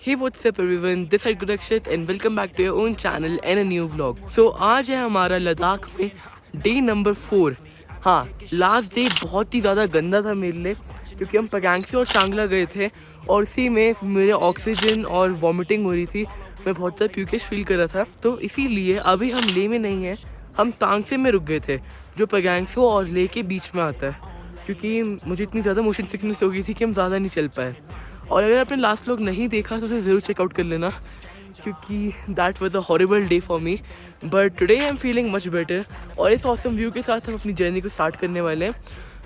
Hey, what's up everyone? This is Gurakshit and welcome back to your own channel and a new vlog. So आज है हमारा लद्दाख में day number 4। हाँ, last day बहुत ही ज़्यादा गंदा था मेरे लिए क्योंकि हम पगांगसे और चांगला गए थे और इसी में मेरे ऑक्सीजन और वॉमिटिंग हो रही थी। मैं बहुत ज़्यादा प्यूकिश फील कर रहा था, तो इसीलिए अभी हम ले में नहीं हैं, हम तांगसे में रुक गए थे जो पगांगसो और ले के बीच में आता है, क्योंकि मुझे इतनी ज़्यादा मोशन सिकनेस हो गई थी कि हम ज़्यादा नहीं चल पाए। और अगर आपने लास्ट व्लॉग नहीं देखा तो उसे ज़रूर चेकआउट कर लेना, क्योंकि that was a horrible day for me, but today I am feeling much better. और इस ऑसम व्यू के साथ हम अपनी जर्नी को स्टार्ट करने वाले हैं।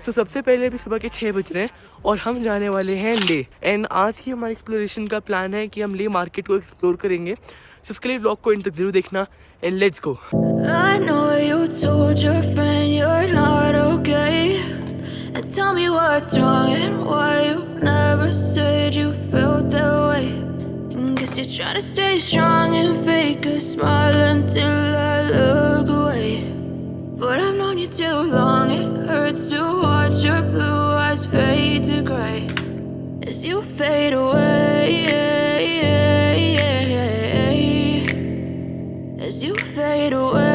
तो सबसे पहले अभी सुबह के 6 बज रहे हैं और हम जाने वाले हैं ले। एंड आज की हमारे एक्सप्लोरेशन का प्लान है कि हम ले मार्केट को एक्सप्लोर करेंगे, तो उसके लिए व्लॉग को इन तक ज़रूर देखना। And let's go. I know you told your friend you're not okay. And tell me what's wrong and why you never said you felt that way. And guess you're trying to stay strong and fake a smile until I look away. But I've known you too long, it hurts to watch your blue eyes fade to gray as you fade away. As you fade away.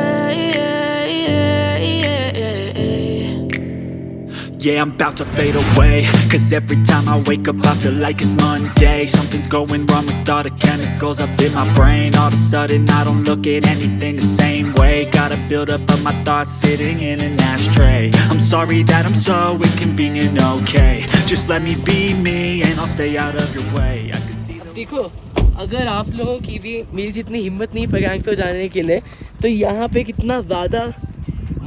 Yeah, I'm about to fade away. Cause every time I wake up I feel like it's Monday. Something's going wrong with all the chemicals up in my brain. All of a sudden I don't look at anything the same way. Got a build up of my thoughts sitting in an ashtray. I'm sorry that I'm so inconvenient, okay. Just let me be me and I'll stay out of your way. I can see the... देखो, अगर आप लोगों की भी मेरी जितनी हिम्मत नहीं पगांगसो जाने के लिए, तो यहाँ पे कितना ज़्यादा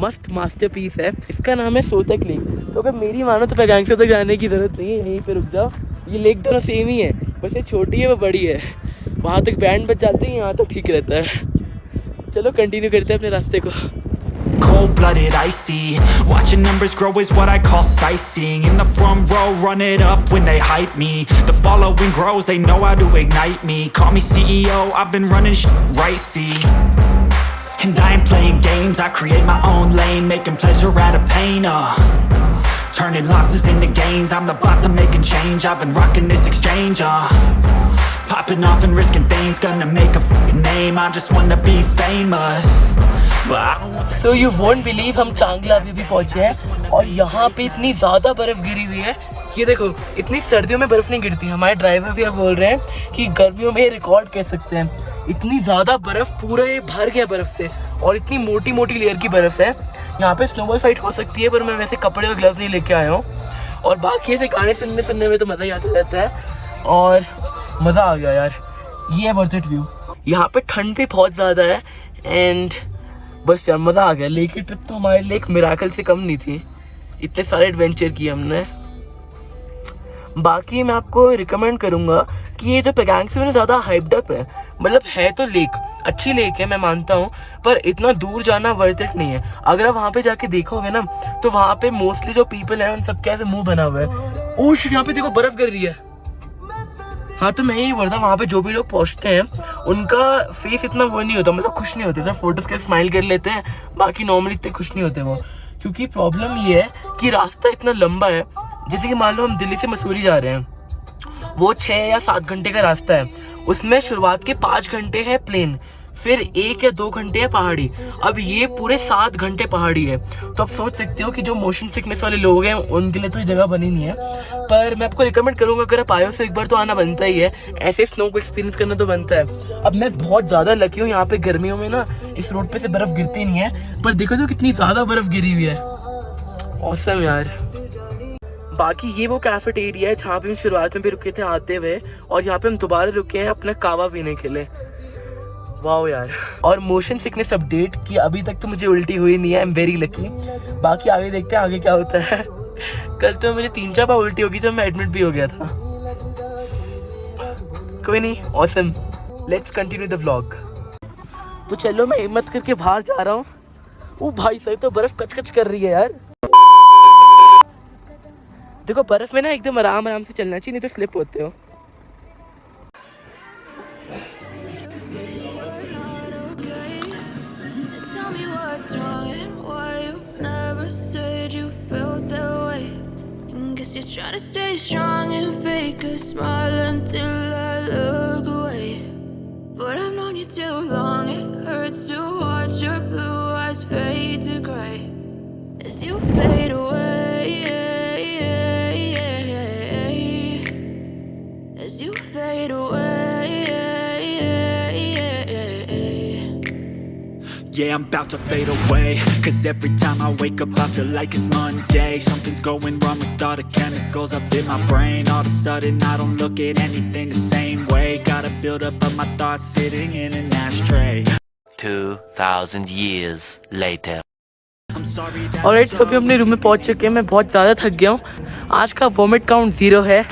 मस्त मास्टरपीस है। इसका नाम है सोतक लेक। तो अगर मेरी मानो तो पगांगसो तक जाने की ज़रूरत नहीं है, यहीं पे रुक जाओ। ये लेक दोनों सेम ही है, बस ये छोटी है वो बड़ी है। वहाँ तक बैंड बज जाते हैं, यहाँ तो ठीक रहता है। चलो कंटिन्यू करते हैं अपने रास्ते को। Cold-blooded, icy. Watching numbers grow is what I call sightseeing. In the front row, run it up when they hype me. The following grows, they know how to ignite me. Call me CEO, I've been running shit right, see. And I ain't playing games, I create my own lane. Making pleasure out of pain, turning losses into gains. I'm the boss, I'm making change. I've been rocking this exchange, popping off and risking things. Gonna make a f***ing name, I just wanna be famous. So you won't believe हम चांगला अभी भी पहुँचे हैं और यहाँ पे इतनी ज़्यादा बर्फ़ गिरी हुई है। ये देखो, इतनी सर्दियों में बर्फ़ नहीं गिरती। हमारे ड्राइवर भी अब बोल रहे हैं कि गर्मियों में रिकॉर्ड कह सकते हैं। इतनी ज़्यादा बर्फ़, पूरा ये भर गया बर्फ़ से, और इतनी मोटी मोटी लेयर की बर्फ़ है। यहाँ पे स्नोबॉल फाइट हो सकती है, पर मैं वैसे कपड़े और ग्लव्स नहीं लेके आया हूँ। और बाकी ऐसे गाने सुनने में तो मज़ा ही आता रहता है और मज़ा आ गया यार। ये है वर्थ इट व्यू। यहाँ पे ठंड भी बहुत ज़्यादा है एंड बस यार मज़ा आ गया। लेक की ट्रिप तो हमारे लिए एक मिराकल से कम नहीं थी, इतने सारे एडवेंचर किए हमने। बाकी मैं आपको रिकमेंड करूँगा कि ये जो पगांगसो में ज़्यादा हाइप्ड अप है, मतलब है तो लेक अच्छी लेक है, मैं मानता हूँ, पर इतना दूर जाना वर्थ इट नहीं है। अगर आप वहाँ पे जाके देखोगे ना, तो वहाँ पे मोस्टली जो पीपल हैं उन सबके ऐसे मुंह बना हुआ है। ओह शिट, यहाँ पे देखो बर्फ़ गिर रही है। हाँ, तो मैं यही बोल रहा हूँ, वहाँ पे जो भी लोग पहुँचते हैं उनका फेस इतना वो नहीं होता, मतलब खुश नहीं होते। सिर्फ फोटोज़ के स्माइल कर लेते हैं, बाकी नॉर्मली इतने खुश नहीं होते वो। क्योंकि प्रॉब्लम ये है कि रास्ता इतना लंबा है। जैसे कि मान लो हम दिल्ली से मसूरी जा रहे हैं, वो 6 या 7 घंटे का रास्ता है। उसमें शुरुआत के 5 घंटे है प्लेन, फिर 1 या 2 घंटे है पहाड़ी। अब ये पूरे 7 घंटे पहाड़ी है। तो आप सोच सकते हो कि जो मोशन सिकनेस वाले लोग हैं उनके लिए तो ये जगह बनी नहीं है। पर मैं आपको रिकमेंड करूँगा, अगर आप आए हो तो एक बार तो आना बनता ही है, ऐसे स्नो को एक्सपीरियंस करना तो बनता है। अब मैं बहुत ज़्यादा लकी हूँ, यहाँ पे गर्मियों में ना इस रोड पे से बर्फ़ गिरती नहीं है, पर देखो तो कितनी ज़्यादा बर्फ़ गिरी हुई है। ऑसम यार। बाकी ये वो कैफेटेरिया है जहाँ पे हम शुरुआत में भी रुके थे आते हुए, और यहाँ पे हम दोबारा रुके हैं अपना कावा पीने के लिए। वाह यार। और मोशन सिकनेस अपडेट कि अभी तक तो मुझे उल्टी हुई नहीं है, आई एम वेरी लकी। बाकी आगे देखते हैं आगे क्या होता है। कल तो मुझे 3-4 बार उल्टी होगी, तो मैं एडमिट भी हो गया था। कोई नहीं, awesome. Let's continue the vlog. तो चलो, मैं हिम्मत करके बाहर जा रहा हूँ। ओ भाई सही, तो बर्फ़ कच-कच कर रही है यार। देखो, बर्फ़ में ना एकदम आराम से चलना चाहिए, नहीं तो स्लिप होते हो। Tell me what's wrong and why you never said you felt that way. And guess you're trying to stay strong and fake a smile until I look fade away. Yeah, I'm about to fade away. Cause every time I wake up I feel like it's Monday. Something's going wrong with all the chemicals up in my brain. All of a sudden I don't look at anything the same way. Gotta build up of my thoughts sitting in an ashtray. 2,000 years later. I'm sorry that alright, तो अभी अपने room में पहुंच चुके हैं। मैं बहुत ज़्यादा थक गया हूँ। आज का वॉमिट काउंट 0 है,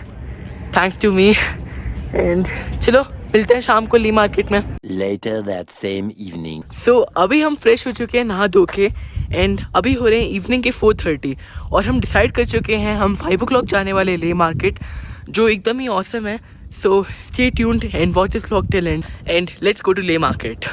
थैंक्स टू मी। एंड चलो मिलते हैं शाम को ली मार्केट में। Later that same evening. सो अभी हम फ्रेश हो चुके हैं नहा धो के, एंड अभी हो रहे हैं इवनिंग के 4:30 और हम डिसाइड कर चुके हैं हम 5 o'clock जाने वाले ले मार्केट, जो एकदम ही ऑसम है। So stay tuned and watch this vlog till end let's go to Leh market.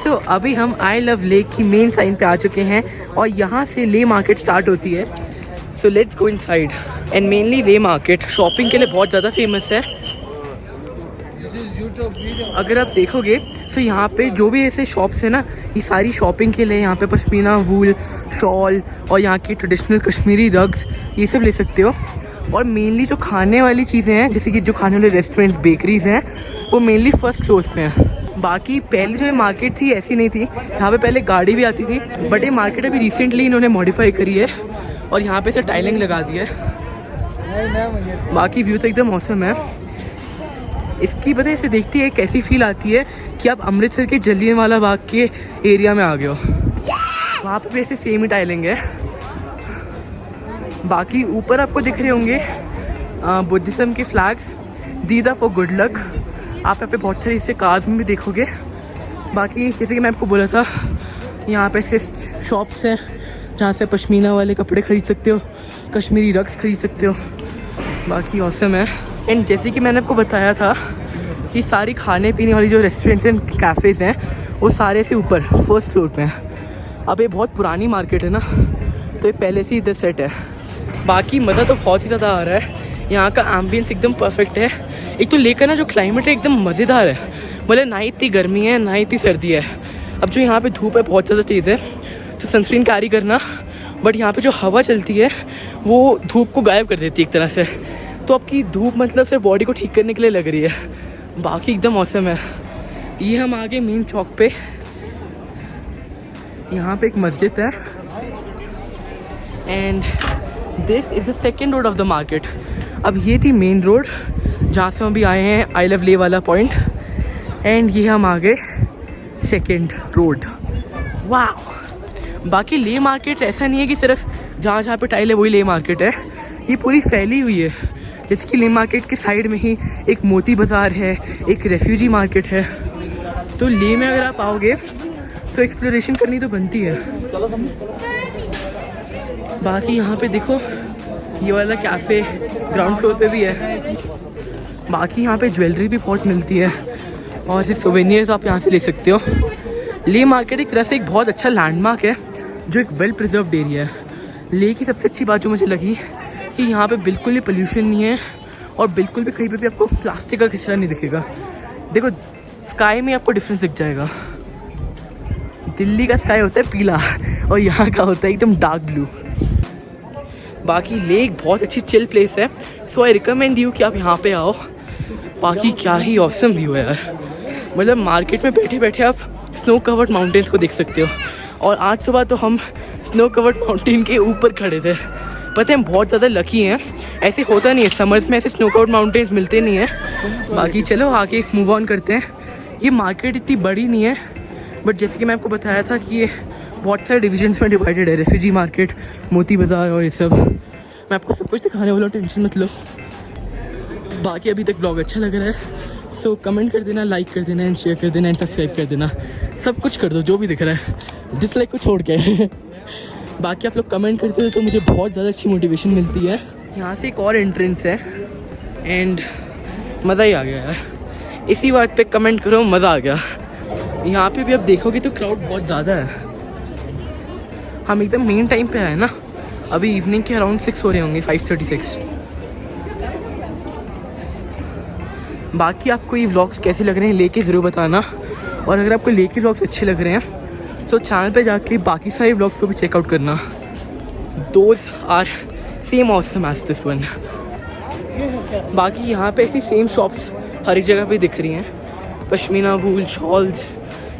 तो अभी हम आई लव लेक की मेन साइन पे आ चुके हैं और यहाँ से ले मार्केट स्टार्ट होती है। So let's go inside. And mainly ले मार्केट शॉपिंग के लिए बहुत ज़्यादा फेमस है। अगर आप देखोगे तो यहाँ पे जो भी ऐसे शॉप्स है ना, ये सारी शॉपिंग के लिए। यहाँ पे पश्मीना वूल, शॉल और यहाँ की ट्रेडिशनल कश्मीरी रग्स, ये सब ले सकते हो। और मेनली जो खाने वाली चीज़ें हैं, जैसे कि जो खाने वाले रेस्टोरेंट्स, बेकरीज हैं, वो मेनली फर्स्ट फ्लोर्स पे हैं। बाकी पहले जो ये मार्केट थी ऐसी नहीं थी, यहाँ पे पहले गाड़ी भी आती थी, बट ये मार्केट अभी रिसेंटली इन्होंने मॉडिफाई करी है और यहाँ पे से टाइलिंग लगा दी है। बाकी व्यू तो एकदम मौसम है। इसकी वजह से देखती है कैसी फील आती है कि आप अमृतसर के जलियांवाला बाग के एरिया में आ गए हो। वहाँ पे भी ऐसे सेम ही टाइलिंग है। बाकी ऊपर आपको दिख रहे होंगे बुद्धिज्म के flags, these are for good luck. आप यहाँ पे बहुत सारी इसे कार्स में भी देखोगे। बाकी जैसे कि मैं आपको बोला था, यहाँ पे ऐसे शॉप्स हैं जहाँ से पश्मीना वाले कपड़े ख़रीद सकते हो, कश्मीरी रग्स ख़रीद सकते हो। बाकी ऑसम है। एंड जैसे कि मैंने आपको बताया था कि सारी खाने पीने वाली जो रेस्टोरेंट्स एंड कैफ़ेज़ हैं वो सारे से ऊपर फर्स्ट फ्लोर पे हैं। अब ये बहुत पुरानी मार्केट है ना, तो ये पहले से इधर सेट है। बाकी मज़ा तो बहुत ही ज़्यादा आ रहा है। यहाँ का एम्बियंस एकदम परफेक्ट है। एक तो लेकर ना जो क्लाइमेट है एकदम मज़ेदार है। मतलब ना इतनी गर्मी है ना इतनी सर्दी है। अब जो यहाँ पे धूप है बहुत ज़्यादा तेज़ है, तो सनस्क्रीन कैरी करना। बट यहाँ पे जो हवा चलती है वो धूप को गायब कर देती है एक तरह से। तो आपकी धूप मतलब सिर्फ बॉडी को ठीक करने के लिए लग रही है। बाकी एकदम मौसम है। ये हम आ गए मेन चौक पे। यहाँ पे एक मस्जिद है and this is the second road of the market. अब ये थी मेन रोड जहाँ से हम अभी आए हैं, आई लव ले वाला पॉइंट। एंड ये हम आ गए सेकेंड रोड। वाह। बाकी ले मार्केट ऐसा नहीं है कि सिर्फ जहाँ जहाँ पे टाइल है वही ले मार्केट है, ये पूरी फैली हुई है। जैसे कि ले मार्केट के साइड में ही एक मोती बाज़ार है, एक रेफ्यूजी मार्केट है। तो ले में अगर आप आओगे तो एक्सप्लोरेशन करनी तो बनती है। बाकी यहाँ पे देखो ये वाला कैफ़े ग्राउंड फ्लोर पे भी है। बाकी यहाँ पे ज्वेलरी भी बहुत मिलती है और ऐसे सोवेनियर्स आप यहाँ से ले सकते हो। ले मार्केट एक तरह से एक बहुत अच्छा लैंडमार्क है जो एक वेल प्रिजर्व्ड एरिया है। ले की सबसे अच्छी बात जो मुझे लगी कि यहाँ पे बिल्कुल भी पोल्यूशन नहीं है और बिल्कुल भी कहीं पे भी आपको प्लास्टिक का कचरा नहीं दिखेगा। देखो स्काई में आपको डिफरेंस दिख जाएगा। दिल्ली का स्काई होता है पीला और यहाँ का होता है एकदम डार्क ब्लू। बाकी ले एक बहुत अच्छी चिल प्लेस है, सो आई रिकमेंड यू कि आप यहाँ पे आओ। बाकी क्या ही ऑसम व्यू है यार। मतलब मार्केट में बैठे बैठे आप स्नो कवर्ड माउंटेन्स को देख सकते हो। और आज सुबह तो हम स्नो कवर्ड माउंटेन के ऊपर खड़े थे। पता है हम बहुत ज़्यादा लकी हैं, ऐसे होता नहीं है, समर्स में ऐसे स्नो कवर्ड माउंटेन्स मिलते नहीं हैं। बाकी चलो आगे मूव ऑन करते हैं। ये मार्केट इतनी बड़ी नहीं है, बट जैसे कि मैं आपको बताया था कि ये बहुत सारे डिविजन्स में डिवाइडेड है, रेफ्यूजी मार्केट, मोती बाज़ार और ये सब। मैं आपको सब कुछ दिखाने वाला हूँ, टेंशन मत लो। बाकी अभी तक ब्लॉग अच्छा लग रहा है, सो कमेंट कर देना, लाइक कर देना एंड शेयर कर देना एंड सब्सक्राइब कर देना, सब कुछ कर दो जो भी दिख रहा है, डिसलाइक को छोड़ के। बाकी आप लोग कमेंट करते हो तो मुझे बहुत ज़्यादा अच्छी मोटिवेशन मिलती है। यहाँ से एक और एंट्रेंस है एंड मज़ा ही आ गया यार, इसी बात पे कमेंट करो, मज़ा आ गया। यहाँ पे भी आप देखोगे तो क्राउड बहुत ज़्यादा है। हम एकदम मेन टाइम पे आए ना, अभी इवनिंग के अराउंड 6 हो रहे होंगे, 5:36। बाकी आपको ये व्लॉग्स कैसे लग रहे हैं लेके ज़रूर बताना, और अगर आपको लेके व्लॉग्स अच्छे लग रहे हैं तो चैनल पे जाके बाकी सारे व्लॉग्स को भी चेकआउट करना। Those are same awesome as this one. बाकी यहाँ पे ऐसी सेम शॉप्स हर एक जगह पे दिख रही हैं, पश्मीना वूल, शॉल्स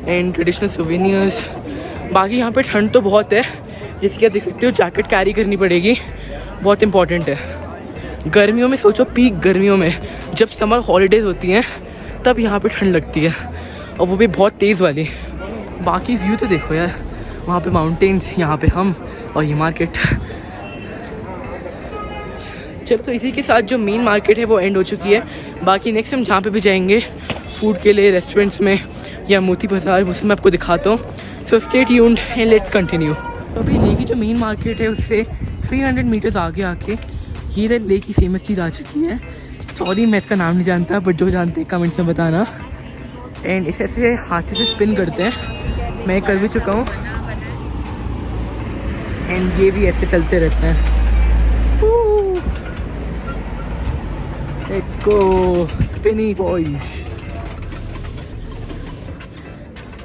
एंड ट्रेडिशनल सोवेनियर्स। बाकी यहाँ पे ठंड तो बहुत है, जैसे कि आप देख सकते हो, जैकेट कैरी करनी पड़ेगी, बहुत इंपॉर्टेंट है। गर्मियों में सोचो, पीक गर्मियों में जब समर हॉलीडेज़ होती हैं तब यहाँ पे ठंड लगती है, और वो भी बहुत तेज़ वाली। बाकी व्यू तो देखो यार, वहाँ पे माउंटेन्स, यहाँ पे हम, और ये मार्केट। चलो तो इसी के साथ जो मेन मार्केट है वो एंड हो चुकी है। बाकी नेक्स्ट हम जहाँ पे भी जाएंगे फूड के लिए, रेस्टोरेंट्स में या मोती बाज़ार, वो सब मैं आपको दिखाता हूँ। सो stay tuned and let's continue. तो अभी लेह की जो मेन मार्केट है उससे 300 मीटर्स आगे आके ये इधर लेह की फेमस चीज़ आ चुकी है। सॉरी मैं इसका नाम नहीं जानता, बट जो जानते हैं कमेंट्स में बताना। एंड इसे ऐसे हाथ से स्पिन करते हैं, मैं कर भी चुका हूँ, एंड ये भी ऐसे चलते रहते हैं। Let's go Spini boys.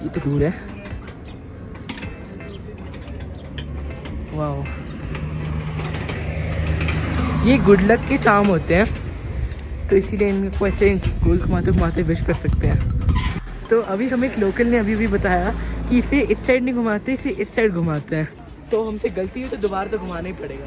ये तो दूर है, वाओ। ये गुड लक के चार्म होते हैं, तो इसीलिए इनको ऐसे गोल घुमाते घुमाते विश कर सकते हैं। तो अभी हमें एक लोकल ने अभी भी बताया कि इसे इस साइड नहीं घुमाते, इसे इस साइड घुमाते हैं। तो हमसे गलती हुई तो दोबारा तो घुमाना ही पड़ेगा।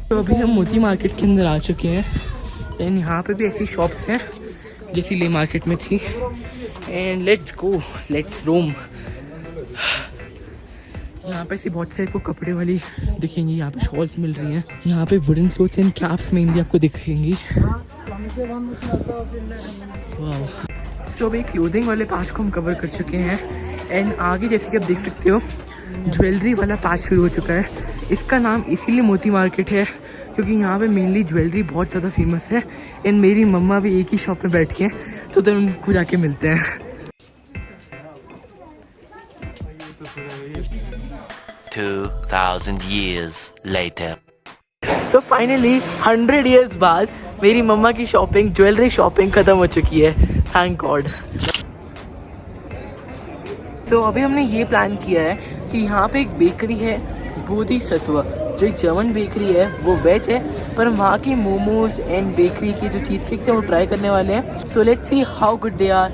तो अभी हम मोती मार्केट के अंदर आ चुके हैं, एंड यहाँ पे भी ऐसी शॉप्स हैं जैसी ले मार्केट में थी। एंड लेट्स गो, लेट्स रोम। यहाँ पे ऐसी बहुत सारे को कपड़े वाली दिखेंगी, यहाँ पे शॉल्स मिल रही हैं, यहाँ पे wooden clothes and caps mainly आपको दिखेंगी। वाह। सो अभी क्लोथिंग वाले पैच को हम कवर कर चुके हैं, एंड आगे जैसे कि आप देख सकते हो ज्वेलरी वाला पैच शुरू हो चुका है। इसका नाम इसीलिए मोती मार्केट है क्योंकि यहाँ पे मेनली ज्वेलरी बहुत ज़्यादा फेमस है, एंड मेरी मम्मा भी एक ही शॉप में बैठी हैं, तो उधर उनको जाके मिलते हैं। 2000 years later. So finally 100 years बाद मेरी मम्मा की शॉपिंग, ज्वेलरी शॉपिंग ख़त्म हो चुकी है, थैंक गॉड। तो अभी हमने ये प्लान किया है कि यहाँ पे एक बेकरी है बोधिसत्व, जो एक जर्मन बेकरी है, वो वेज है, पर हम वहाँ के मोमोज एंड बेकरी की जो चीज़ केक्स हैं वो ट्राई करने वाले हैं। So let's see how good they are.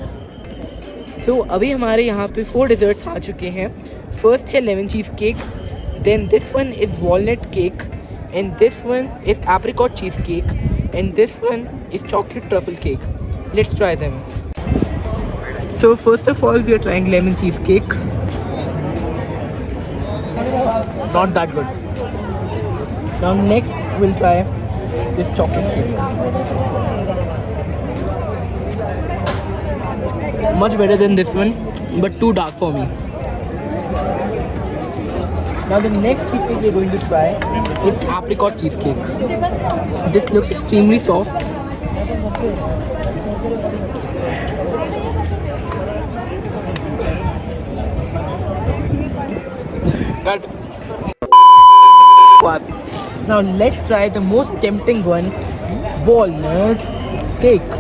So अभी हमारे यहाँ पे 4 डिज़र्ट्स आ चुके हैं। फर्स्ट है lemon cheese cake, then this one is walnut cake, and this one is apricot cheese cake, and this one is chocolate truffle cake. Let's try them. So first of all, we are trying lemon cheesecake. Not that good. Now next, we'll try this chocolate cake. Much better than this one, but too dark for me. Now the next cheesecake we're going to try is apricot cheesecake. This looks extremely soft. Cut. Now let's try the most tempting one, walnut cake.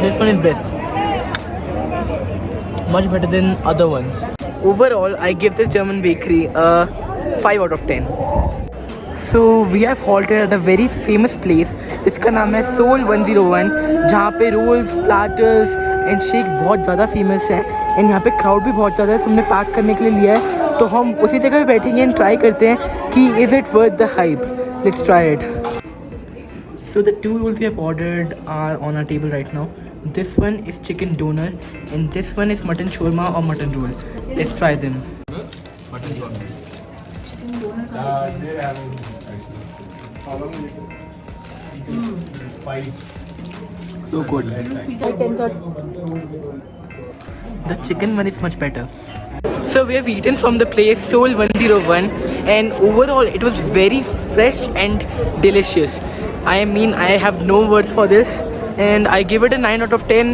This one is best. Much better than other ones. Overall, I give this German bakery a 5 out of 10. So we have halted at a very famous place, इसका नाम है soul 101, जहाँ पे roles, platters and shakes बहुत ज़्यादा famous हैं and यहाँ पे क्राउड भी बहुत ज़्यादा है, तो हमने पैक करने के लिए लिया है, तो हम उसी जगह पे बैठेंगे एंड ट्राई करते हैं कि is it worth the hype. Let's try it. So the two rolls we have ordered are on our table right now. This one is chicken doner and this one is mutton shawarma or mutton roll. Let's try them. So good. The chicken one is much better. So we have eaten from the place Soul 101 and overall it was very fresh and delicious. I mean, I have no words for this and I give it a 9 out of 10,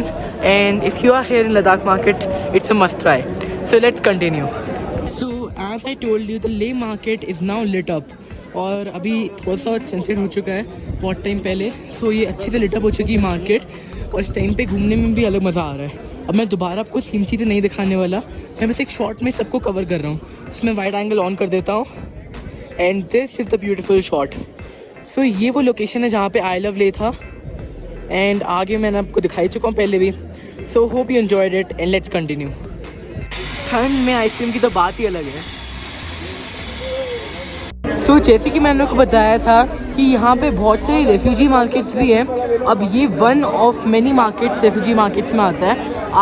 and if you are here in Ladakh market, it's a must try. So let's continue. So as I told you, the Leh market is now lit up और अभी थोड़ा सा sunset हो चुका है बहुत time पहले, सो ये अच्छे से लिटअप हो चुकी है मार्केट और इस टाइम पे घूमने में भी अलग मज़ा आ रहा है। अब मैं दोबारा आपको सेम चीज़ें नहीं दिखाने वाला, मैं बस एक शॉट में सबको कवर कर रहा हूँ। इसमें वाइड एंगल ऑन कर देता हूँ and this is the beautiful shot. So ये वो लोकेशन है जहाँ पे आई लव ले था एंड आगे मैंने आपको दिखाई चुका हूँ पहले भी। So hope you enjoyed it and let's continue. ठंड में आइसक्रीम की तो बात ही अलग है। सो जैसे कि मैंने आपको बताया था कि यहाँ पे बहुत सारी रेफ्यूजी मार्केट्स भी हैं। अब ये one of many markets refugee markets में आता है।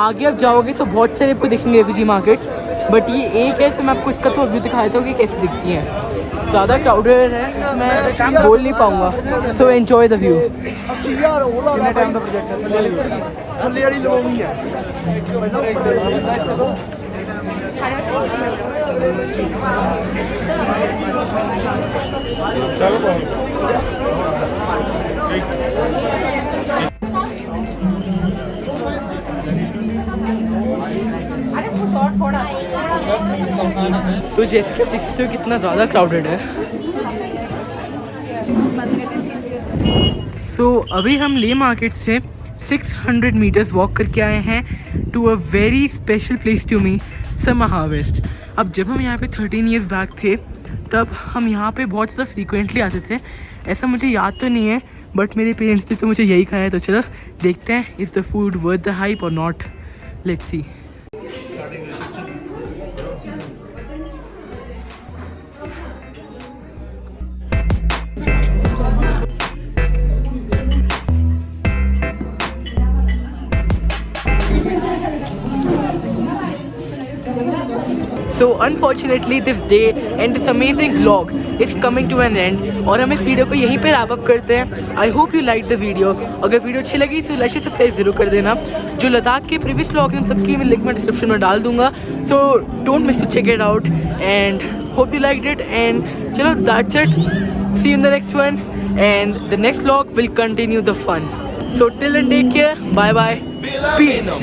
आगे आप जाओगे तो बहुत सारे आपको दिखेंगे रेफ्यूजी मार्केट्स, बट ये एक है, तो मैं आपको इसका तो व्यू दिखाया था कि कैसे दिखती हैं। ज़्यादा क्राउडेड है तो मैं बोल नहीं पाऊँगा, सो एन्जॉय द व्यू। सो जैसे कि आप देख सकते हो कितना ज़्यादा क्राउडेड है। सो अभी हम ले मार्केट से 600 मीटर्स वॉक करके आए हैं to a very special place to me, summer harvest. अब जब हम यहाँ पे 13 ईयर्स बैक थे तब हम यहाँ पे बहुत ज़्यादा फ्रीक्वेंटली आते थे। ऐसा मुझे याद तो नहीं है, बट मेरे पेरेंट्स ने तो मुझे यही खाया है, तो चलो देखते हैं is the food worth the hype और not. Let's see. So unfortunately this day and this amazing vlog is coming to an end और हम इस वीडियो को यहीं पे रैप अप करते हैं। I hope you liked the video। अगर वीडियो अच्छी लगी तो लाइक सब्सक्राइब जरूर कर देना। जो लद्दाख के प्रीवियस व्लॉग हैं उन सबकी मैं लिंक में डिस्क्रिप्शन में डाल दूंगा, so don't miss to check it out and hope you liked it and चलो that's it, see you in the next one and the next vlog will continue the fun, so till then take care, bye bye, peace।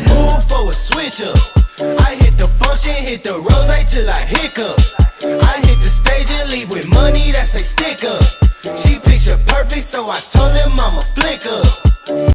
I hit the function, hit the rose till I hiccup. I hit the stage and leave with money that's a sticker. She picture perfect, so I told him I'm a flicker.